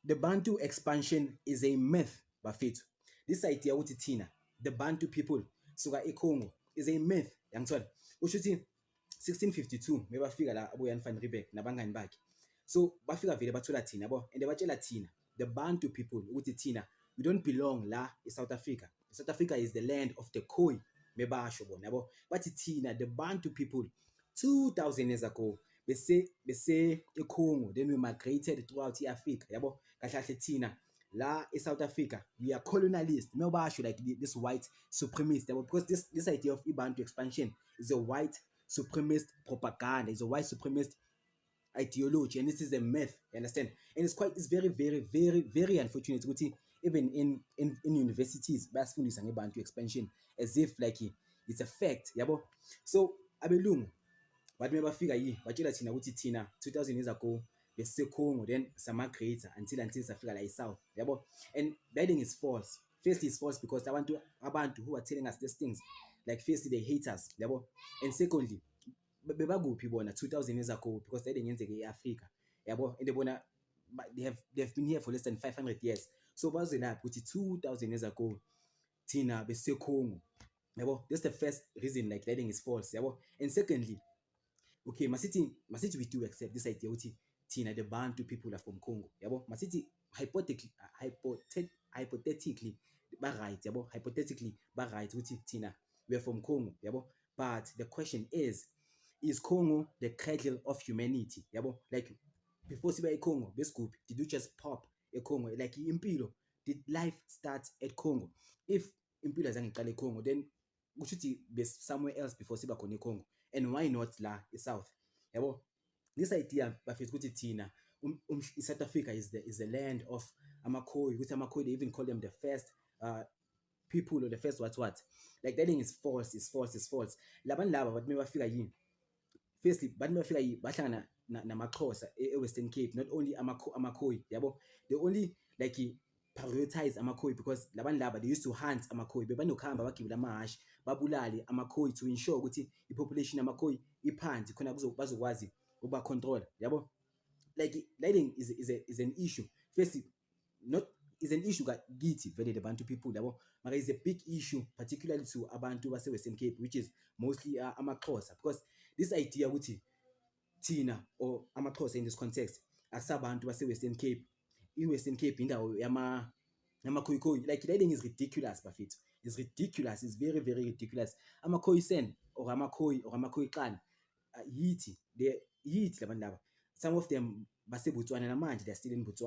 the Bantu expansion is a myth bafethu. This idea ukuthi thina the Bantu people suka eCongo is a myth yangithola. Usho ukuthi 1652 mebafika la aboyan van Riebeeck nabangani bakhe. So bafika vele bathola thina yabo and batshela thina the Bantu people ukuthi thina we don't belong la eSouth Africa. South Africa is the land of the Khoi mebasho bona yabo. Bathi thina the Bantu people 2000 years ago bese eCongo, then we migrated throughout Africa yabo. Kahle kahle thina la eSouth Africa we are colonialists mebasho like this white supremacist yabo, because this idea of Bantu expansion is a white supremacist propaganda, is a white supremacist ideology, and this is a myth, you understand? And it's very unfortunate ukuthi even in universities bayasifundisa ngeBantu expansion as if like it's a fact yabo. So abelungu bathi mebafika batshela thina ukuthi thina 2000 years ago besiseCongo, then samigrate until safika la eSouth yabo. And that thing is false. Firstly, it's false because abantu who are telling us these things, like firstly they hate us yabo, and secondly bebakuphi bona 2000 years ago, because that ingenzeka eAfrica yabo, and bona they've been here for less than 500 years. So bazelaphi ukuthi 2000 years ago thina besiseCongo yabo. That's the first reason like that thing is false yabo. And secondly, okay, masithi we do accept this idea ukuthi thina the Bantu people are from Congo yabo. Masithi hypothetically ba right yabo, hypothetically ba right ukuthi thina we are from Congo yabo. But the question is Congo the cradle of humanity yabo? Like before siba eCongo besiguphi, did you just pop eCongo? Like impilo, did life start at Congo? If impilo azange iqala eCongo, then kusho ukuthi bes somewhere else before siba khona eCongo, and why not la eSouth yabo? This idea bafethu ukuthi thina South Africa is the land of amaKhoi, ukuthi amaKhoi they even call them the first people or the first what, like that thing is false, is false. Labantu laba bathi mebafika firstly bathi mebafika bahlangana namaXhosa eWestern Cape, not only amaKhoi yabo. They only like prioritize amaKhoi because labantu laba they used to hunt amaKhoi, bebanokuhamba bagibela amahashi babulale amaKhoi to ensure ukuthi ipopulation yamaKhoi iphansi khona bazokwazi ukuba control yabo. Like lighting is an issue. Firstly, not is an issue that githi vele the Bantu people yabo, but it's a big issue particularly to abantu base Western Cape, which is mostly amaXhosa, because this idea ukuthi thina or amaXhosa in this context asabantu base Western Cape, Western Cape indawo yamaKhoikhoi, like that thing is ridiculous bafethu. It's ridiculous, it's very ridiculous. AmaKhoisan or amaKhoi clan yithi labantu laba, some of them base Botswana namanje, they're still in Botswana.